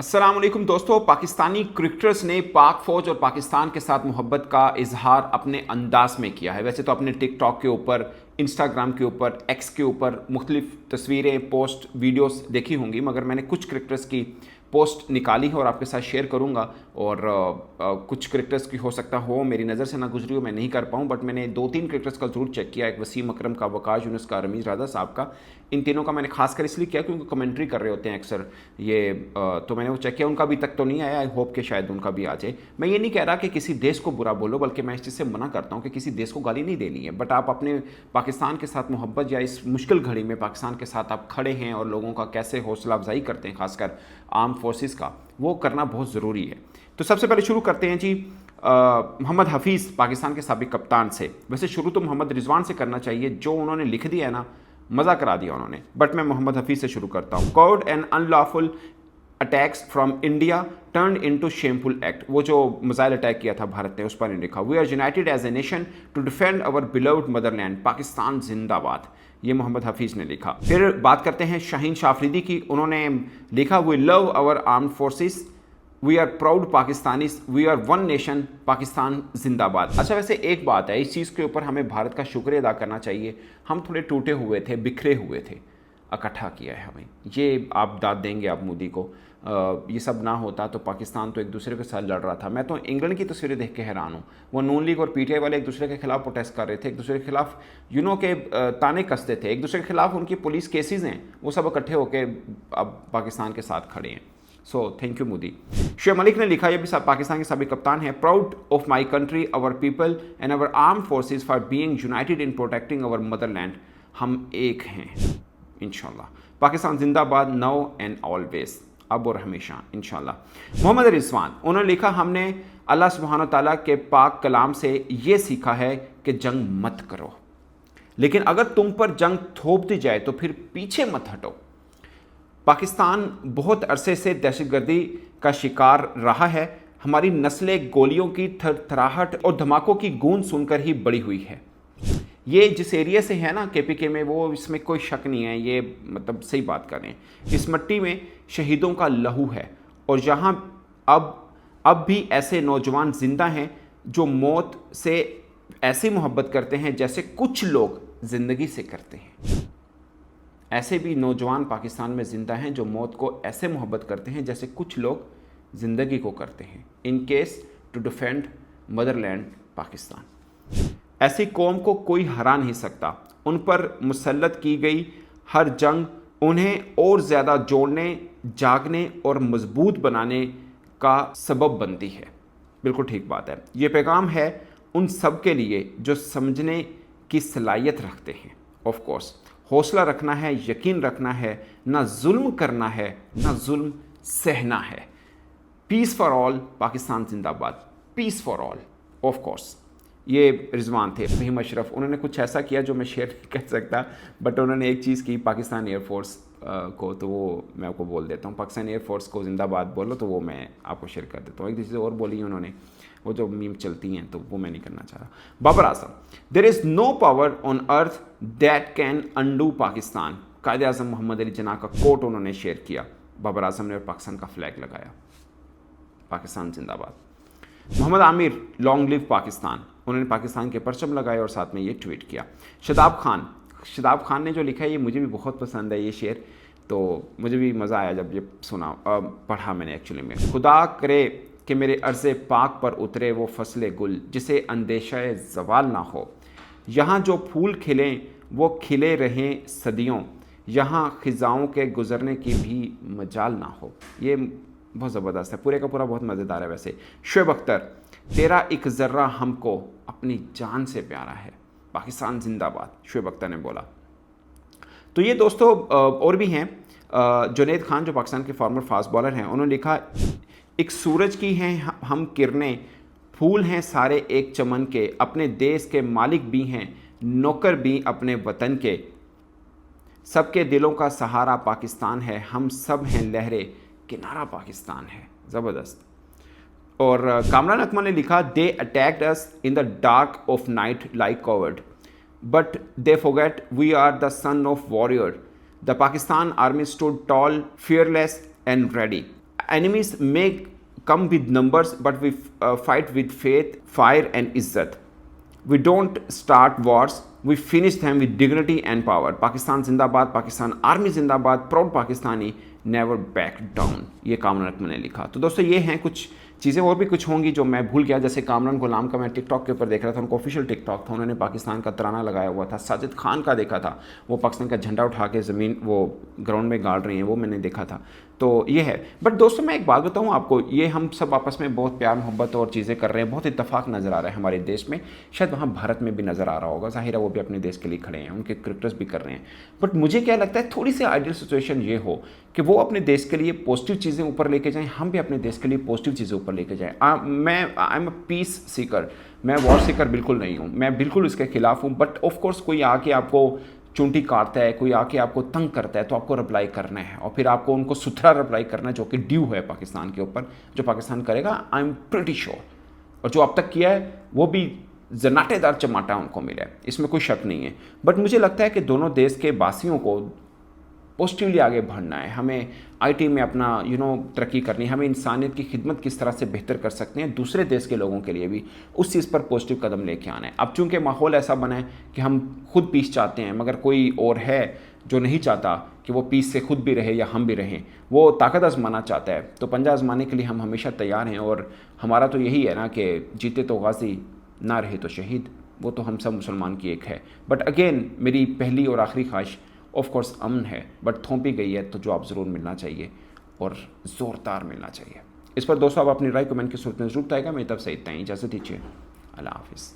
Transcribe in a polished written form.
अस्सलाम वालेकुम दोस्तों। पाकिस्तानी क्रिकेटर्स ने पाक फ़ौज और पाकिस्तान के साथ मोहब्बत का इजहार अपने अंदाज में किया है। वैसे तो अपने टिकटॉक के ऊपर, इंस्टाग्राम के ऊपर, एक्स के ऊपर मुख्तलिफ तस्वीरें, पोस्ट, वीडियोस देखी होंगी, मगर मैंने कुछ क्रिकेटर्स की पोस्ट निकाली है और आपके साथ शेयर करूंगा। और कुछ क्रिकेटर्स की हो सकता हो मेरी नज़र से ना गुजरी हो, मैं नहीं कर पाऊँ, बट मैंने 2-3 क्रिकेटर्स का ज़रूर चेक किया। एक वसीम अकरम का, वकास यूनुस का, रमीज़ राजा साहब का। इन तीनों का मैंने खासकर इसलिए किया क्योंकि कमेंट्री कर रहे होते हैं अक्सर ये, तो मैंने वो चेक किया। उनका अभी तक तो नहीं आया, आई होप कि शायद उनका भी आ जाए। मैं ये नहीं कह रहा कि किसी देश को बुरा बोलो, बल्कि मैं इस चीज़ से मना करता हूँ कि किसी देश को गाली नहीं देनी है, बट आप अपने पाकिस्तान के साथ मोहब्बत या इस मुश्किल घड़ी में पाकिस्तान के साथ आप खड़े हैं और लोगों का कैसे हौसला अफजाई करते हैं, खासकर आर्म फोर्सेस का, वो करना बहुत ज़रूरी है। तो सबसे पहले शुरू करते हैं जी मोहम्मद हफीज़, पाकिस्तान के साबिक कप्तान से। वैसे शुरू तो मोहम्मद रिजवान से करना चाहिए, जो उन्होंने लिख दिया है ना, मज़ा करा दिया उन्होंने, बट मैं मोहम्मद हफीज़ से शुरू करता हूँ। Called and unlawful attacks from India turn into shameful act. वो जो मिसाइल अटैक किया था भारत ने, उस पर लिखा, we are united as a nation to defend our beloved motherland, Pakistan जिंदाबाद। ये मोहम्मद हफीज़ ने लिखा। फिर बात करते हैं शाहीन शाफरीदी की। उन्होंने लिखा, we love our armed forces, we are proud Pakistanis, we are one nation, Pakistan जिंदाबाद। अच्छा, वैसे एक बात है, इस चीज़ के ऊपर हमें भारत का शुक्रिया अदा करना चाहिए। हम थोड़े टूटे हुए थे, बिखरे हुए थे, इकट्ठा किया है हमें। ये आप दाद देंगे आप मोदी को। ये सब ना होता तो पाकिस्तान तो एक दूसरे के साथ लड़ रहा था। मैं तो इंग्लैंड की तस्वीरें देख के हैरान हूँ। वो नून लीग और पीटीआई वाले एक दूसरे के खिलाफ प्रोटेस्ट कर रहे थे, एक दूसरे के खिलाफ के ताने कसते थे, एक दूसरे के खिलाफ उनकी पुलिस केसेस हैं, वो सब इकट्ठे होकर अब पाकिस्तान के साथ खड़े हैं। So thank you Modi. Shoaib Malik ने लिखा, ये भी पाकिस्तान के साबिक कप्तान है, proud of my country, our people and our arm forces for being united in protecting our motherland. हम एक हैं इंशाल्लाह। पाकिस्तान जिंदाबाद, नाउ एंड ऑलवेज, अब और हमेशा इंशाल्लाह। मोहम्मद रिजवान, उन्होंने लिखा, हमने अल्लाह सुब्हानो ताला के पाक कलाम से ये सीखा है कि जंग मत करो, लेकिन अगर तुम पर जंग थोप दी जाए तो फिर पीछे मत हटो। पाकिस्तान बहुत अरसे से दहशतगर्दी का शिकार रहा है। हमारी नस्लें गोलियों की थरथराहट और धमाकों की गूंज सुनकर ही बड़ी हुई है। ये जिस एरिया से है ना केपीके में, वो इसमें कोई शक नहीं है, ये मतलब सही बात कर रहे हैं। इस मिट्टी में शहीदों का लहू है और यहाँ अब भी ऐसे नौजवान जिंदा हैं जो मौत से ऐसी मोहब्बत करते हैं जैसे कुछ लोग ज़िंदगी से करते हैं। ऐसे भी नौजवान पाकिस्तान में ज़िंदा हैं जो मौत को ऐसे मोहब्बत करते हैं जैसे कुछ लोग ज़िंदगी को करते हैं, in case to defend motherland Pakistan. ऐसी कौम को कोई हरा नहीं सकता। उन पर मुसल्लत की गई हर जंग उन्हें और ज़्यादा जोड़ने, जागने और मजबूत बनाने का सबब बनती है। बिल्कुल ठीक बात है। ये पैगाम है उन सब के लिए जो समझने की सलाहियत रखते हैं। ऑफ कोर्स हौसला रखना है, यकीन रखना है, ना जुल्म करना है, ना जुल्म सहना है। पीस फॉर ऑल, पाकिस्तान जिंदाबाद, peace for all. Of course ये रिजवान थे। फहीम अशरफ, उन्होंने कुछ ऐसा किया जो मैं शेयर नहीं कर सकता, बट उन्होंने एक चीज़ की पाकिस्तान एयरफोर्स को, तो वो मैं आपको बोल देता हूँ। पाकिस्तान एयरफोर्स को जिंदाबाद बोलो, तो वो मैं आपको शेयर कर देता हूँ। एक चीज़ और बोली है उन्होंने, वो जो मीम चलती हैं, तो वो मैं नहीं करना चाह रहा। Babar Azam, there is no power on earth that can undo Pakistan. Quaid-e Azam Mohammad Ali Jinnah का कोट उन्होंने शेयर किया बाबर आजम ने, और पाकिस्तान का फ्लैग लगाया। पाकिस्तान जिंदाबाद। मोहम्मद आमिर, लॉन्ग लिव पाकिस्तान, उन्होंने पाकिस्तान के परचम लगाए और साथ में ये ट्वीट किया। शदाब खान ने जो लिखा है, ये मुझे भी बहुत पसंद है ये शेर, तो मुझे भी मज़ा आया जब ये सुना, पढ़ा मैंने एक्चुअली में। खुदा करे कि मेरे अर्ज़े पाक पर उतरे वो फसले गुल जिसे अंदेशा ज़वाल ना हो। यहाँ जो फूल खिलें वो खिले रहें सदियों, यहाँ ख़िज़ाओं के गुज़रने की भी मजाल ना हो। ये बहुत ज़बरदस्त है, पूरे का पूरा बहुत मज़ेदार है। वैसे शुएब अख्तर, तेरा एक ज़र्रा हमको अपनी जान से प्यारा है, पाकिस्तान जिंदाबाद, शुएब अख्तर ने बोला। तो ये दोस्तों और भी हैं। जुनैद खान जो पाकिस्तान के फॉर्मर फास्ट बॉलर हैं, उन्होंने लिखा, एक सूरज की हैं हम किरणें, फूल हैं सारे एक चमन के, अपने देश के मालिक भी हैं, नौकर भी अपने वतन के, सबके दिलों का सहारा पाकिस्तान है, हम सब हैं लहरे, किनारा पाकिस्तान है। ज़बरदस्त। और कामरान अकमल ने लिखा, they attacked us in the dark of night like coward, but they forget we are the son of warrior, the Pakistan army stood tall, fearless and ready. enemies may come with numbers, but we fight with faith, fire, and izzat. We don't start wars, we finish them with dignity and power. Pakistan जिंदाबाद, Pakistan army जिंदाबाद, proud Pakistani, never back down, ये कामरान अकमल ने लिखा। तो दोस्तों ये हैं कुछ चीज़ें, और भी कुछ होंगी जो मैं भूल गया, जैसे कामरान गुलाम का मैं टिकटॉक के ऊपर देख रहा था, उनका ऑफिशियल टिकटॉक था, उन्होंने पाकिस्तान का तराना लगाया हुआ था। साजिद खान का देखा था, वो पाकिस्तान का झंडा उठा के ज़मीन वो ग्राउंड में गाड़ रही हैं, वो मैंने देखा था। तो ये है। बट दोस्तों मैं एक बात बताऊँ आपको, ये हम सब आपस में बहुत प्यार मोहब्बत और चीज़ें कर रहे हैं, बहुत इत्तेफाक नज़र आ रहा है हमारे देश में, शायद वहाँ भारत में भी नज़र आ रहा होगा। ज़ाहिर है वो भी अपने देश के लिए खड़े हैं, उनके क्रिकेटर्स भी कर रहे हैं। बट मुझे क्या लगता है, थोड़ी सी आइडियल सिचुएशन ये हो कि वो अपने देश के लिए पॉजिटिव चीज़ें ऊपर लेके जाएं, हम भी अपने देश के लिए पॉजिटिव चीज़ें ऊपर लेके जाएं। I am a peace seeker, मैं वॉर सीकर बिल्कुल नहीं हूँ, मैं बिल्कुल इसके खिलाफ हूँ। बट ऑफ कोर्स कोई आके आपको चुंटी काटता है, कोई आके आपको तंग करता है, तो आपको रिप्लाई करना है, और फिर आपको उनको सुथरा रिप्लाई करना है, जो कि ड्यू है पाकिस्तान के ऊपर, जो पाकिस्तान करेगा, आई एम प्रिटी श्योर। और जो अब तक किया है वो भी जनाटेदार चमाटा उनको मिला है, इसमें कोई शक नहीं है। बट मुझे लगता है कि दोनों देश के वासियों को पॉजिटिवली आगे बढ़ना है, हमें आईटी में अपना तरक्की करनी है, हमें इंसानियत की खिदमत किस तरह से बेहतर कर सकते हैं दूसरे देश के लोगों के लिए भी, उस चीज़ पर पॉजिटिव कदम लेके आना है। अब चूंकि माहौल ऐसा बना है कि हम खुद पीस चाहते हैं, मगर कोई और है जो नहीं चाहता कि वो पीस से खुद भी रहे या हम भी रहें, वो ताकत आजमाना चाहता है। तो पंजा आजमाने के लिए हम हमेशा तैयार हैं, और हमारा तो यही है ना कि जीते तो गाजी, ना रहे तो शहीद, वो तो हम सब मुसलमान की एक है। बट अगेन मेरी पहली और आखिरी ख्वाहिश ऑफ कोर्स अमन है, बट थोपी गई है तो जवाब ज़रूर मिलना चाहिए, और ज़ोरदार मिलना चाहिए। इस पर दोस्तों आप अपनी राय कमेंट की सूरत में जरूर बताएगा। मेरी तरफ से इतना ही, इजाज़त दीजिए, अल्लाह हाफिज़।